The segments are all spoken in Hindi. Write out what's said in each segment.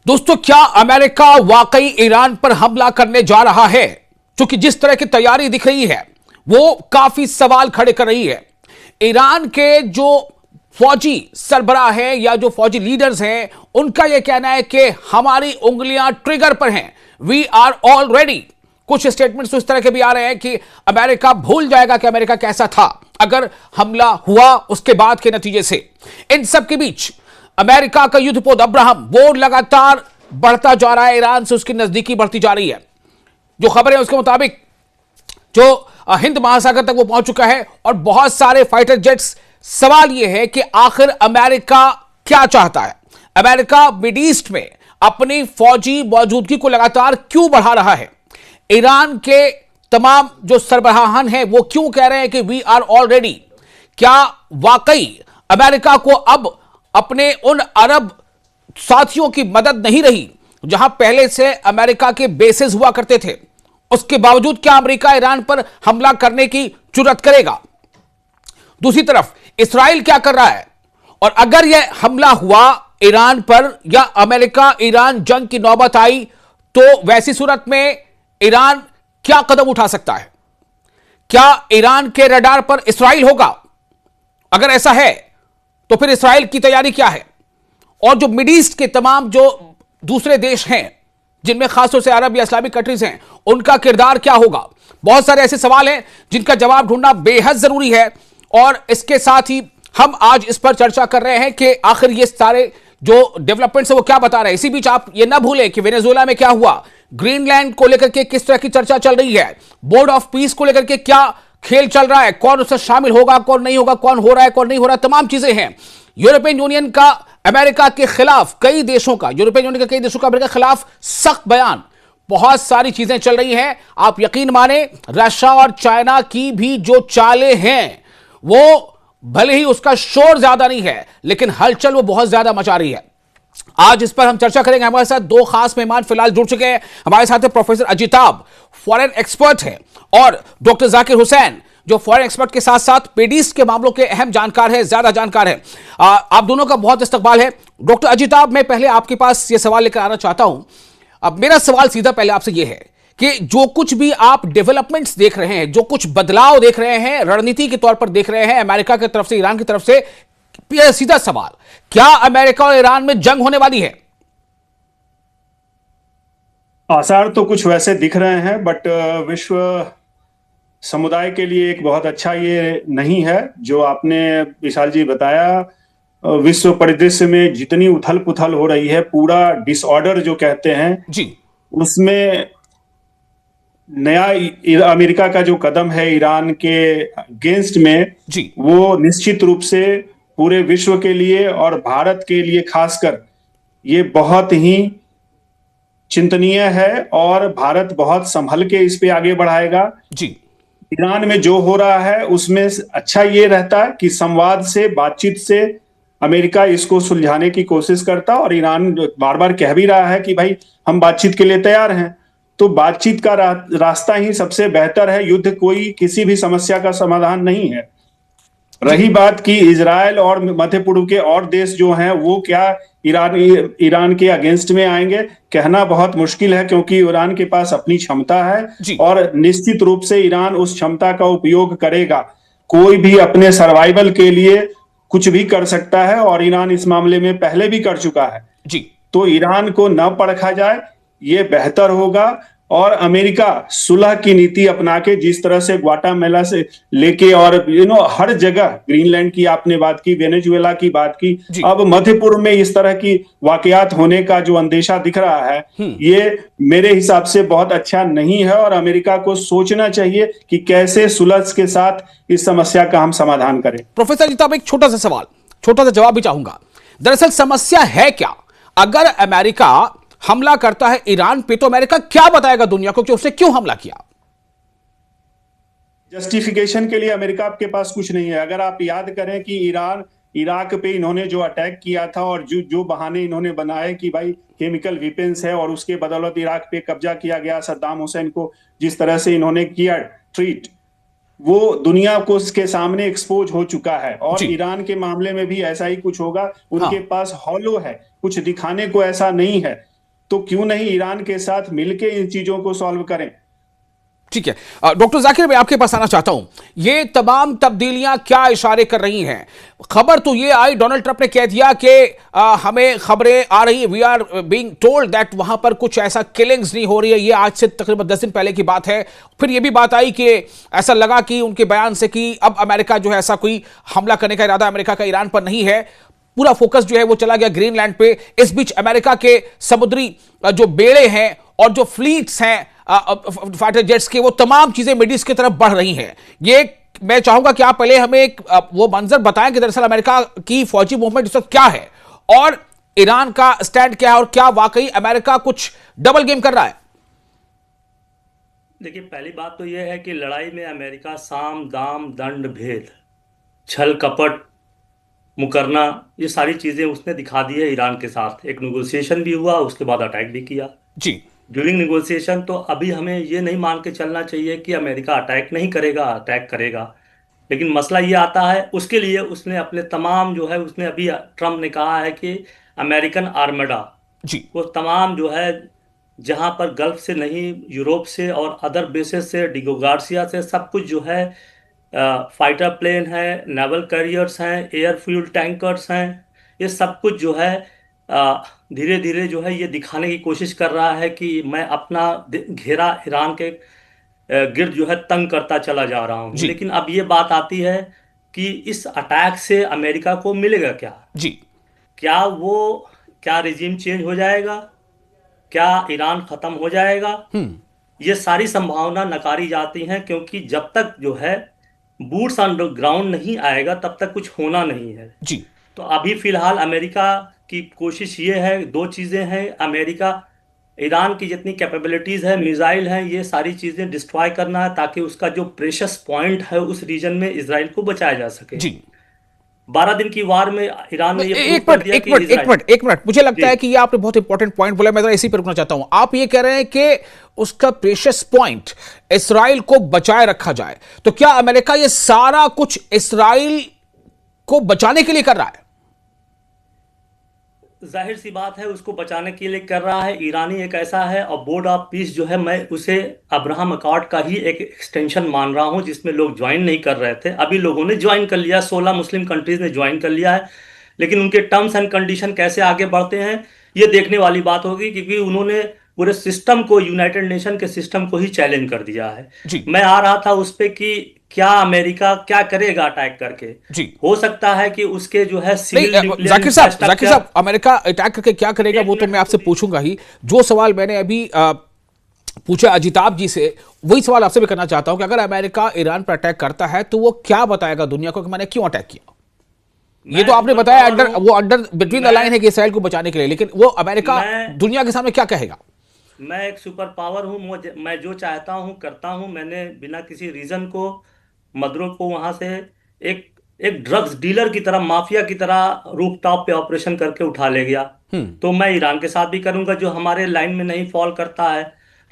दोस्तों, क्या अमेरिका वाकई ईरान पर हमला करने जा रहा है? क्योंकि जिस तरह की तैयारी दिख रही है वो काफी सवाल खड़े कर रही है। ईरान के जो फौजी सरबराह हैं या जो फौजी लीडर्स हैं, उनका यह कहना है कि हमारी उंगलियां ट्रिगर पर हैं, वी आर ऑल रेडी। कुछ स्टेटमेंट्स इस तरह के भी आ रहे हैं कि अमेरिका भूल जाएगा कि अमेरिका कैसा था अगर हमला हुआ उसके बाद के नतीजे से। इन सब के बीच अमेरिका का युद्धपोत अब्राहम वो लगातार बढ़ता जा रहा है, ईरान से उसकी नजदीकी बढ़ती जा रही है। जो खबर है उसके मुताबिक जो हिंद महासागर तक वो पहुंच चुका है और बहुत सारे फाइटर जेट्स। सवाल यह है कि आखिर अमेरिका क्या चाहता है? अमेरिका मिड ईस्ट में अपनी फौजी मौजूदगी को लगातार क्यों बढ़ा रहा है? ईरान के तमाम जो सरबराहान हैं वो क्यों कह रहे हैं कि वी आर ऑलरेडी? क्या वाकई अमेरिका को अब अपने उन अरब साथियों की मदद नहीं रही जहां पहले से अमेरिका के बेसेस हुआ करते थे? उसके बावजूद क्या अमेरिका ईरान पर हमला करने की जुर्रत करेगा? दूसरी तरफ इस्राइल क्या कर रहा है? और अगर यह हमला हुआ ईरान पर या अमेरिका ईरान जंग की नौबत आई तो वैसी सूरत में ईरान क्या कदम उठा सकता है? क्या ईरान के रडार पर इस्राइल होगा? अगर ऐसा है तो फिर इस्राइल की तैयारी क्या है? और जो मिड ईस्ट के तमाम जो दूसरे देश हैं जिनमें खासतौर से अरब या इस्लामिक कंट्रीज हैं, उनका किरदार क्या होगा? बहुत सारे ऐसे सवाल हैं जिनका जवाब ढूंढना बेहद जरूरी है। और इसके साथ ही हम आज इस पर चर्चा कर रहे हैं कि आखिर ये सारे जो डेवलपमेंट्स है वो क्या बता रहे हैं। इसी बीच आप ये ना भूलें कि वेनेजुएला में क्या हुआ, ग्रीनलैंड को लेकर के किस तरह की चर्चा चल रही है, बोर्ड ऑफ पीस को लेकर के क्या खेल चल रहा है, कौन उससे शामिल होगा कौन नहीं होगा, कौन हो रहा है कौन नहीं हो रहा, तमाम चीजें हैं। यूरोपियन यूनियन का अमेरिका के खिलाफ कई देशों का अमेरिका के खिलाफ सख्त बयान, बहुत सारी चीजें चल रही हैं। आप यकीन माने रशिया और चाइना की भी जो चालें हैं वो भले ही उसका शोर ज्यादा नहीं है लेकिन हलचल वो बहुत ज्यादा मचा रही है। आज इस पर हम चर्चा करेंगे। हमारे साथ दो खास मेहमान फिलहाल जुड़ चुके हैं। हमारे साथ है प्रोफेसर अजिताब, फॉरेन एक्सपर्ट है, और डॉक्टर जाकिर हुसैन जो फॉरेन एक्सपर्ट के साथ साथ मिड ईस्ट के मामलों के अहम जानकार है, ज्यादा जानकार है। आप दोनों का बहुत इस्तकबाल है। डॉक्टर अजिताब, मैं पहले आपके पास यह सवाल लेकर आना चाहता हूं। अब मेरा सवाल सीधा पहले आपसे यह है कि जो कुछ भी आप डेवलपमेंट्स देख रहे हैं, जो कुछ बदलाव देख रहे हैं, रणनीति के तौर पर देख रहे हैं अमेरिका की तरफ से, ईरान की तरफ से, सीधा सवाल, क्या अमेरिका और ईरान में जंग होने वाली है? आसार तो कुछ वैसे दिख रहे हैं, बट विश्व समुदाय के लिए एक बहुत अच्छा ये नहीं है जो आपने विशाल जी बताया। विश्व परिदृश्य में जितनी उथल पुथल हो रही है, पूरा डिसऑर्डर जो कहते हैं जी, उसमें नया अमेरिका का जो कदम है ईरान के अगेंस्ट में जी, वो निश्चित रूप से पूरे विश्व के लिए और भारत के लिए खासकर ये बहुत ही चिंतनीय है और भारत बहुत संभल के इस पे आगे बढ़ाएगा। जी, ईरान में जो हो रहा है उसमें अच्छा ये रहता है कि संवाद से, बातचीत से अमेरिका इसको सुलझाने की कोशिश करता, और ईरान बार बार कह भी रहा है कि भाई हम बातचीत के लिए तैयार हैं। तो बातचीत का रास्ता ही सबसे बेहतर है। युद्ध कोई किसी भी समस्या का समाधान नहीं है। रही बात कि इजराइल और मध्य पूर्व के और देश जो हैं वो क्या ईरान के अगेंस्ट में आएंगे, कहना बहुत मुश्किल है, क्योंकि ईरान के पास अपनी क्षमता है और निश्चित रूप से ईरान उस क्षमता का उपयोग करेगा। कोई भी अपने सर्वाइवल के लिए कुछ भी कर सकता है और ईरान इस मामले में पहले भी कर चुका है जी। तो ईरान को न परखा जाए, ये बेहतर होगा। और अमेरिका सुलह की नीति अपना के, जिस तरह से ग्वाटेमाला से लेके और हर जगह, ग्रीनलैंड की आपने बात की, वेनेजुएला की बात की, अब मध्य पूर्व में इस तरह की वाकयात होने का जो अंदेशा दिख रहा है, ये मेरे हिसाब से बहुत अच्छा नहीं है। और अमेरिका को सोचना चाहिए कि कैसे सुलह के साथ इस समस्या का हम समाधान करें। प्रोफेसर अजिताब, एक छोटा सा सवाल, छोटा सा जवाब भी चाहूंगा। दरअसल समस्या है क्या? अगर अमेरिका हमला करता है ईरान पे तो अमेरिका क्या बताएगा दुनिया को कि उसने क्यों हमला किया? जस्टिफिकेशन के लिए अमेरिका के पास कुछ नहीं है। अगर आप याद करें कि इराक पे इन्होंने जो अटैक किया था और जो बहाने इन्होंने बनाए कि भाई केमिकल वेपन्स है और उसके बदौलत इराक पे कब्जा किया गया, सद्दाम हुसैन को जिस तरह से इन्होंने किया ट्रीट, वो दुनिया को उसके सामने एक्सपोज हो चुका है। और ईरान के मामले में भी ऐसा ही कुछ होगा। उनके पास हॉलो है, कुछ दिखाने को ऐसा नहीं है। तो क्यों नहीं ईरान के साथ मिलके इन चीजों को सॉल्व करें। ठीक है, डॉक्टर जाकिर मैं आपके पास आना चाहता हूं। ये तमाम तब्दीलियां क्या इशारे कर रही हैं? खबर तो ये आई, डोनाल्ड ट्रंप ने कह दिया कि हमें खबरें आ रही है, we are being told that वहां पर कुछ ऐसा किलिंग्स नहीं हो रही है। ये आज से तकरीबन 10 दिन पहले की बात है। फिर ये भी बात आई कि ऐसा लगा कि उनके बयान से कि अब अमेरिका जो है ऐसा कोई हमला करने का इरादा अमेरिका का ईरान पर नहीं है। पूरा फोकस जो है वो चला गया ग्रीनलैंड पे। इस बीच अमेरिका के समुद्री जो बेड़े हैं और जो फ्लीट्स हैं फाइटर जेट्स के, वो तमाम चीजें मिडिल ईस्ट की तरफ बढ़ रही हैं। ये मैं चाहूंगा कि आप पहले हमें एक वो मंजर बताएं कि दरअसल अमेरिका की फौजी मूवमेंट इस वक्त क्या है और ईरान का स्टैंड क्या है और क्या वाकई अमेरिका कुछ डबल गेम कर रहा है। देखिए, पहली बात तो यह है कि लड़ाई में अमेरिका साम दाम दंड भेद छल कपट मुकरना ये सारी चीजें उसने दिखा दी है। ईरान के साथ एक नेगोशिएशन भी हुआ, उसके बाद अटैक भी किया। जी, ड्यूरिंग नेगोशिएशन तो अभी हमें ये नहीं मान के चलना चाहिए कि अमेरिका अटैक नहीं करेगा, अटैक करेगा। लेकिन मसला ये आता है, उसके लिए उसने अपने तमाम जो है, उसने अभी ट्रम्प ने कहा है कि अमेरिकन आर्मडा जी, वो तमाम जो है, जहां पर गल्फ से नहीं, यूरोप से और अदर बेसेस से, डिगो गार्सिया से, सब कुछ जो है, फाइटर प्लेन है, नेवल कैरियर्स हैं, एयर फ्यूल टैंकर्स हैं, ये सब कुछ जो है धीरे धीरे जो है ये दिखाने की कोशिश कर रहा है कि मैं अपना घेरा ईरान के गिर्द जो है तंग करता चला जा रहा हूँ। जी, लेकिन अब ये बात आती है कि इस अटैक से अमेरिका को मिलेगा क्या? जी, क्या वो क्या रिजीम चेंज हो जाएगा? क्या ईरान खत्म हो जाएगा? ये सारी संभावना नकारी जाती हैं, क्योंकि जब तक जो है बूट्स ऑन द ग्राउंड नहीं आएगा तब तक कुछ होना नहीं है। जी, तो अभी फिलहाल अमेरिका की कोशिश ये है, दो चीज़ें हैं। अमेरिका ईरान की जितनी कैपेबिलिटीज़ है, मिसाइल हैं, ये सारी चीज़ें डिस्ट्रॉय करना है ताकि उसका जो प्रेशस पॉइंट है उस रीजन में इसराइल को बचाया जा सके। जी। 12 दिन की वार में ईरान ने ये प्रूव एक कर मिनट दिया एक कि मिनट एक इसराइल। मिनट एक मिनट मुझे लगता जी है कि ये आपने बहुत इंपॉर्टेंट पॉइंट बोला। मैं जरा इसी पर रुकना चाहता हूं। आप ये कह रहे हैं कि उसका प्रेशियस पॉइंट इसराइल को बचाए रखा जाए, तो क्या अमेरिका ये सारा कुछ इसराइल को बचाने के लिए कर रहा है? जाहिर सी बात है, उसको बचाने के लिए कर रहा है। ईरानी एक ऐसा है, और बोर्ड ऑफ पीस जो है, मैं उसे अब्राहम अकॉर्ड का ही एक एक्सटेंशन मान रहा हूं, जिसमें लोग ज्वाइन नहीं कर रहे थे। अभी लोगों ने ज्वाइन कर लिया, 16 मुस्लिम कंट्रीज ने ज्वाइन कर लिया है। लेकिन उनके टर्म्स एंड कंडीशन कैसे आगे बढ़ते हैं ये देखने वाली बात होगी, क्योंकि उन्होंने पूरे सिस्टम को, यूनाइटेड नेशन के सिस्टम को ही चैलेंज कर दिया है। जी, मैं आ रहा था उस पे कि क्या अमेरिका क्या करेगा अटैक करके। जी। हो सकता है कि उसके जो है सिविल नहीं, न्यूक्लियर जाकिर साहब अमेरिका अटैक करके क्या करेगा एक वो तो मिनट मैं आपसे पूछूंगा ही। जो सवाल मैंने अभी पूछा अजिताभ जी से, वही सवाल आपसे भी करना चाहता हूं कि अगर अमेरिका ईरान पर अटैक करता है तो वो क्या बताएगा दुनिया को कि मैंने क्यों अटैक किया? ये तो आपने बताया अंडर बिटवीन द लाइन है कि इसराइल को बचाने के लिए, लेकिन वो अमेरिका दुनिया के सामने क्या कहेगा? मैं एक सुपर पावर हूँ, मैं जो चाहता हूँ करता हूँ। मैंने बिना किसी रीजन को मदरो को वहां से एक एक ड्रग्स डीलर की तरह, माफिया की तरह रूफटॉप पे ऑपरेशन करके उठा ले गया। तो मैं ईरान के साथ भी करूंगा, जो हमारे लाइन में नहीं फॉल करता है।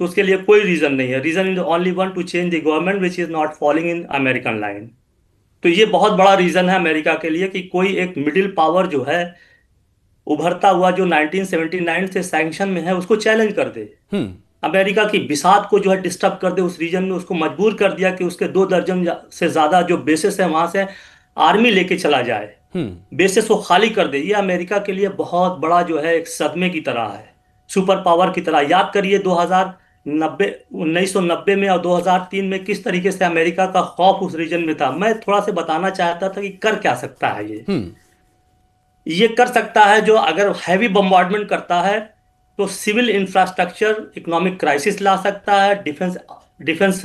तो उसके लिए कोई रीजन नहीं है। Reason is only one, to change the government which is not following in American line. तो ये बहुत बड़ा रीजन है अमेरिका के लिए कि कोई एक मिडिल पावर जो है उभरता हुआ, जो 1979 से सैंक्शन में है, उसको चैलेंज कर दे। अमेरिका की बिसात को जो है डिस्टर्ब कर दे उस रीजन में। उसको मजबूर कर दिया कि उसके 2 दर्जन से ज्यादा जो बेसिस है वहां से आर्मी लेके चला जाए, बेसिस को खाली कर दे। ये अमेरिका के लिए बहुत बड़ा जो है एक सदमे की तरह है, सुपर पावर की तरह। याद करिए 1990 में और 2003 में किस तरीके से अमेरिका का खौफ उस रीजन में था। मैं थोड़ा सा बताना चाहता था कि कर क्या सकता है ये कर सकता है जो, अगर हैवी बम्बार्डमेंट करता है तो सिविल इंफ्रास्ट्रक्चर, इकोनॉमिक क्राइसिस ला सकता है, डिफेंस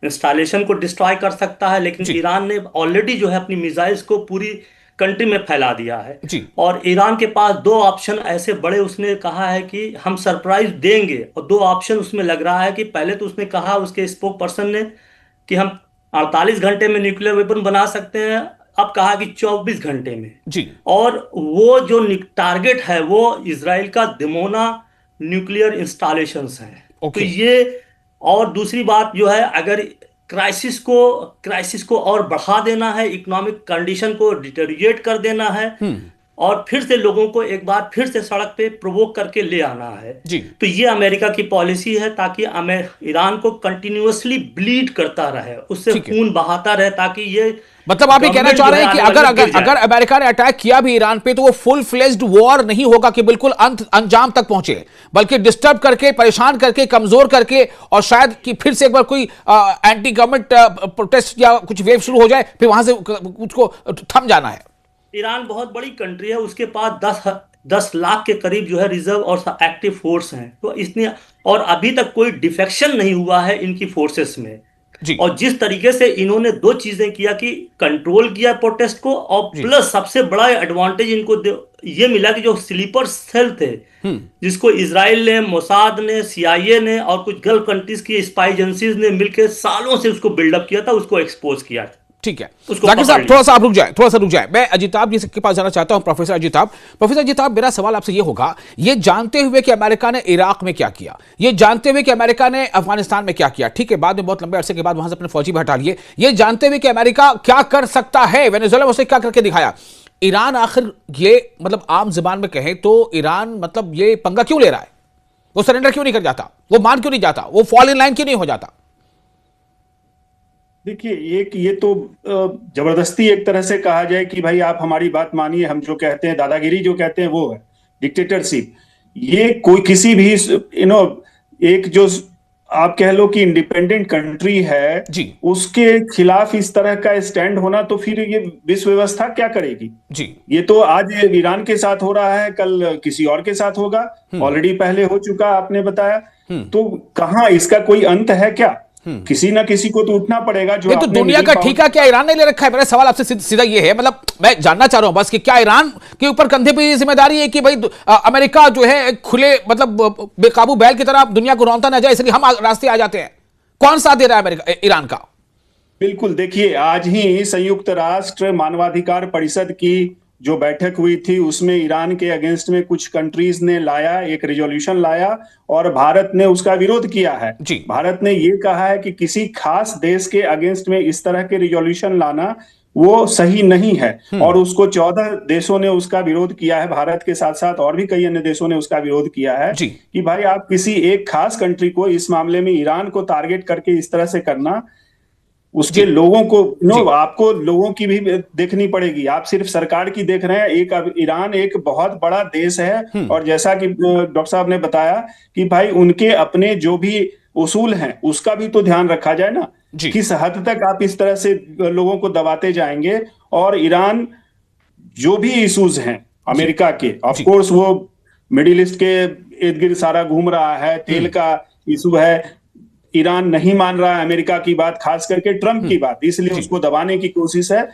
इंस्टॉलेशन को डिस्ट्रॉय कर सकता है। लेकिन ईरान ने ऑलरेडी जो है अपनी मिसाइल्स को पूरी कंट्री में फैला दिया है। और ईरान के पास 2 ऑप्शन ऐसे बड़े, उसने कहा है कि हम सरप्राइज देंगे। और 2 ऑप्शन उसमें लग रहा है कि पहले तो उसने कहा, उसके स्पोक पर्सन ने, कि हम 48 घंटे में न्यूक्लियर वेपन बना सकते हैं। अब कहा कि 24 घंटे में जी। और वो जो टारगेट है वो इजराइल का दिमोना न्यूक्लियर इंस्टॉलेशंस है। तो ये, और दूसरी बात जो है, अगर क्राइसिस को और बढ़ा देना है, इकोनॉमिक कंडीशन को डिटेरियोरेट कर देना है, और फिर से लोगों को एक बार फिर से सड़क पे प्रोवोक करके ले आना है। जी। तो ये अमेरिका की पॉलिसी है, ताकि ईरान को कंटिन्यूअसली ब्लीड करता रहे, उससे ठीक है, खून बहाता रहे, ताकि ये मतलब आप ये कहना गवर्नमेंट चाह जो रहे है हैं कि आने अगर वाले में अगर गिर जाए। अगर अमेरिका ने अटैक किया भी ईरान पे तो वो फुल फ्लेज्ड वॉर नहीं होगा कि बिल्कुल अंजाम तक पहुंचे, बल्कि डिस्टर्ब करके, परेशान करके, कमजोर करके, और शायद कि फिर से एक बार कोई एंटी गवर्नमेंट प्रोटेस्ट या कुछ वेव शुरू हो जाए, फिर वहां से उसको थम जाना है। ईरान बहुत बड़ी कंट्री है, उसके पास 10 लाख के करीब जो है रिजर्व और एक्टिव फोर्स हैं, तो इसने, और अभी तक कोई डिफेक्शन नहीं हुआ है इनकी फोर्सेस में। जी और जिस तरीके से इन्होंने दो चीजें किया कि कंट्रोल किया प्रोटेस्ट को, और जी। प्लस सबसे बड़ा एडवांटेज इनको ये मिला कि जो स्लीपर सेल थे, जिसको इसराइल ने, मोसाद ने, सीआईए ने और कुछ गल्फ कंट्रीज की स्पाई एजेंसीज ने मिलकर सालों से उसको बिल्डअप किया था, उसको एक्सपोज किया था, ठीक है, उसको जाकिर पकड़ साहब लिया। थोड़ा सा आप रुक जाएं, थोड़ा सा रुक जाएं। मैं अजिताभ जी के पास जाना चाहता हूं, प्रोफेसर अजिताभ। प्रोफेसर अजिताभ, मेरा सवाल आपसे ये होगा, ये जानते हुए कि अमेरिका ने इराक में क्या किया, ये जानते हुए कि अमेरिका ने अफगानिस्तान में क्या किया, ठीक है, बाद में बहुत लंबे अरसे के बाद वहां से अपने फौजी भी हटा लिए, ये जानते हुए कि अमेरिका क्या कर सकता है, वेनेजुएला में उसे क्या करके दिखाया, ईरान आखिर ये, मतलब आम जुबान में कहें तो ईरान मतलब ये पंगा क्यों ले रहा है? वो सरेंडर क्यों नहीं कर जाता? वो मान क्यों नहीं जाता? वो फॉल इन लाइन क्यों नहीं हो जाता? देखिए, एक ये तो जबरदस्ती एक तरह से कहा जाए कि भाई आप हमारी बात मानिए, हम जो कहते हैं, दादागिरी जो कहते हैं, वो है डिक्टेटरशिप। ये कोई किसी भी एक जो आप कह लो कि इंडिपेंडेंट कंट्री है, जी उसके खिलाफ इस तरह का स्टैंड होना, तो फिर ये विश्व व्यवस्था क्या करेगी? जी। ये तो आज ईरान के साथ हो रहा है, कल किसी और के साथ होगा, ऑलरेडी पहले हो चुका, आपने बताया। तो कहाँ इसका कोई अंत है क्या? किसी ना किसी को तो उठना पड़ेगा। जो नहीं तो अपने दुनिया मिडिल का पावर, ठेका क्या ईरान ने ले रखा है? मेरा सवाल आपसे सीधा ये है, मतलब मैं जानना चाह रहा हूं बस कि क्या ईरान के ऊपर कंधे पे ये जिम्मेदारी है कि भाई अमेरिका जो है खुले, मतलब बेकाबू बैल की तरह दुनिया को रौंदता ना जाए, इसलिए हम रास्ते आ जाते हैं? कौन साथ दे रहा है अमेरिका, ईरान का? बिल्कुल। देखिए, आज ही संयुक्त राष्ट्र मानवाधिकार परिषद की जो बैठक हुई थी, उसमें ईरान के अगेंस्ट में कुछ कंट्रीज ने लाया, एक रिजोल्यूशन लाया, और भारत ने उसका विरोध किया है। जी। भारत ने ये कहा है कि किसी खास देश के अगेंस्ट में इस तरह के रिजोल्यूशन लाना वो सही नहीं है, और उसको 14 देशों ने उसका विरोध किया है। भारत के साथ साथ और भी कई अन्य देशों ने उसका विरोध किया है जी। कि भाई आप किसी एक खास कंट्री को, इस मामले में ईरान को टारगेट करके इस तरह से करना, उसके जी जी। लोगों को आपको लोगों की भी देखनी पड़ेगी। आप सिर्फ सरकार की देख रहे हैं। अब ईरान एक बहुत बड़ा देश है, और जैसा कि डॉक्टर साहब ने बताया कि भाई उनके अपने जो भी उसूल हैं, उसका भी तो ध्यान रखा जाए ना। जी किस हद तक आप इस तरह से लोगों को दबाते जाएंगे? और ईरान जो भी इश्यूज हैं जी अमेरिका के, ऑफ जी। कोर्स वो मिडिल ईस्ट के इर्द गिर्द सारा घूम रहा है, तेल का इशू है, ईरान नहीं मान रहा है अमेरिका की बात, खास करके ट्रंप की बात, इसलिए जी उसको दबाने की कोशिश है।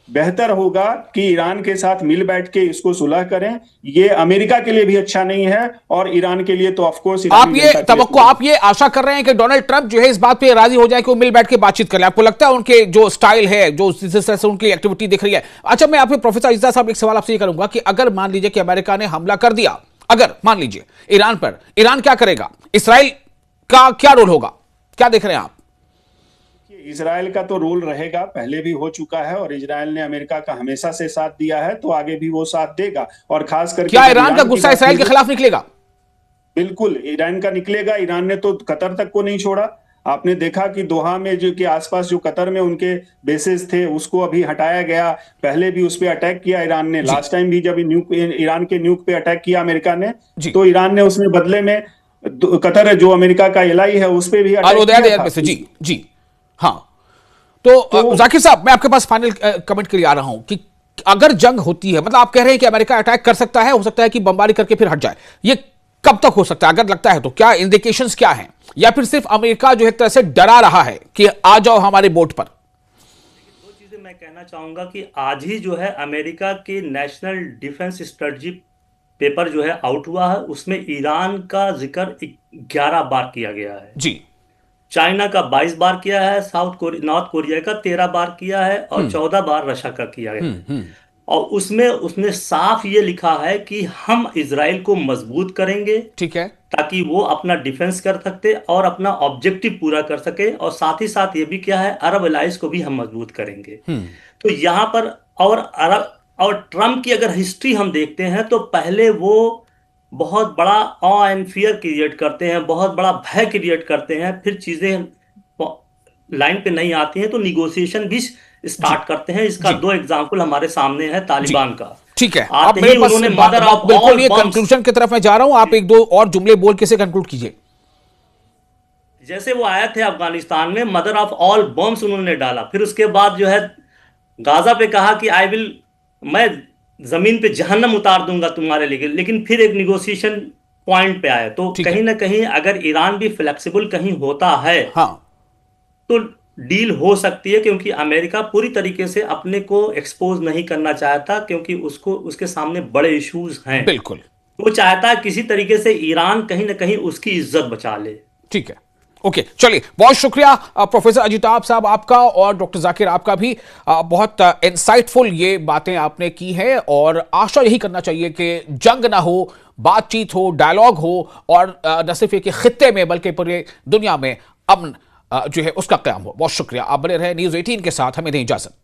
बेहतर होगा कि ईरान के साथ मिल बैठ के इसको सुलह करें। ये अमेरिका के लिए भी अच्छा नहीं है, और ईरान के लिए तो ऑफ कोर्स आप ये तवक्को, आप ये आशा कर रहे हैं कि डोनाल्ड ट्रंप जो है इस बात पे राजी हो जाए कि वो मिल बैठ के बातचीत कर ले? आपको लगता है उनके जो स्टाइल है, जो जिस तरह से उनकी एक्टिविटी दिख रही है? अच्छा, मैं आपके प्रोफेसर अजीजा साहब एक सवाल आपसे ये करूंगा कि अगर मान लीजिए कि अमेरिका ने हमला कर दिया, अगर मान लीजिए ईरान पर, ईरान क्या करेगा? इसराइल का क्या रोल होगा? क्या देख रहे हैं आप? इजराइल का तो रोल रहेगा, पहले भी हो चुका है, और इजराइल ने अमेरिका का हमेशा से साथ दिया है, तो आगे भी वो साथ देगा। और खास करके क्या ईरान का गुस्सा इसराइल के खिलाफ निकलेगा? बिल्कुल ईरान का निकलेगा। ईरान ने तो कतर तक को नहीं छोड़ा। आपने देखा कि दोहा में जो के आसपास जो कतर में उनके बेसेस थे, उसको अभी हटाया गया। पहले भी उस पर अटैक किया ईरान ने, लास्ट टाइम भी जब ईरान के न्यूक पे अटैक किया अमेरिका ने, तो ईरान ने उसमें बदले में कतर जो अमेरिका का एलाई है उस पर भी अटैक किया था। जी जी हाँ। तो जाकिर साहब, मैं आपके पास फाइनल कमेंट के लिए आ रहा हूं कि अगर जंग होती है, मतलब आप कह रहे हैं कि अमेरिका अटैक कर सकता है, हो सकता है कि बमबारी करके फिर हट जाए, ये कब तक हो सकता है अगर लगता है तो? क्या इंडिकेशंस क्या हैं? या फिर सिर्फ अमेरिका जो एक तरह से डरा रहा है कि आ जाओ हमारे बोट पर? दो चीजें मैं कहना चाहूंगा कि आज ही जो है अमेरिका के नेशनल डिफेंस स्ट्रेटजी पेपर जो है आउट हुआ है, उसमें ईरान का जिक्र 11 बार किया गया है जी। चाइना का 22 बार किया है, नॉर्थ कोरिया का 13 बार किया है, और 14 बार रशिया का किया है। और उसमें उसने साफ ये लिखा है कि हम इजराइल को मजबूत करेंगे, ठीक है, ताकि वो अपना डिफेंस कर सकते और अपना ऑब्जेक्टिव पूरा कर सके, और साथ ही साथ ये भी क्या है, अरब एलाइंस को भी हम मजबूत करेंगे। तो यहाँ पर, और अरब और ट्रम्प की अगर हिस्ट्री हम देखते हैं तो पहले वो बहुत बड़ा ऑ एंड फियर क्रिएट करते हैं, बहुत बड़ा भय क्रिएट करते हैं, फिर चीजें लाइन पे नहीं आती हैं तो निगोशिएशन भी जी स्टार्ट करते हैं। इसका जी दो एग्जाम्पल हमारे सामने है जी तालिबान का। ठीक है। अब आते मेरे ही पास उन्होंने मदर ऑफ बिल्कुल ऑल ये बम्स, कंक्लूजन की तरफ मैं जा रहा हूं, आप एक दो और जुमले बोल के से कंक्लूड कीजिए। जैसे वो आए थे अफगानिस्तान में, मदर ऑफ ऑल बम्स उन्होंने डाला, फिर उसके बाद जो है गाजा पे कहा कि आई विल, मैं जमीन पे जहन्नम उतार दूंगा तुम्हारे लिए, लेकिन फिर एक निगोशिएशन पॉइंट पे आए। तो ठीक कहीं है। ना कहीं अगर ईरान भी फ्लेक्सिबल कहीं होता है हाँ तो डील हो सकती है, क्योंकि अमेरिका पूरी तरीके से अपने को एक्सपोज नहीं करना चाहता, क्योंकि उसको उसके सामने बड़े इश्यूज हैं। बिल्कुल वो चाहता है किसी तरीके से ईरान कहीं ना कहीं उसकी इज्जत बचा ले। ठीक है। ओके चलिए, बहुत शुक्रिया प्रोफेसर अजिताभ साहब आपका और डॉक्टर जाकिर आपका भी। बहुत इंसाइटफुल ये बातें आपने की हैं और आशा यही करना चाहिए कि जंग ना हो, बातचीत हो, डायलॉग हो और न सिर्फ एक खित्ते में बल्कि पूरे दुनिया में अमन जो है उसका क़याम हो। बहुत शुक्रिया, आप बने रहे न्यूज़ 18 के साथ, हमें दें इजाजत।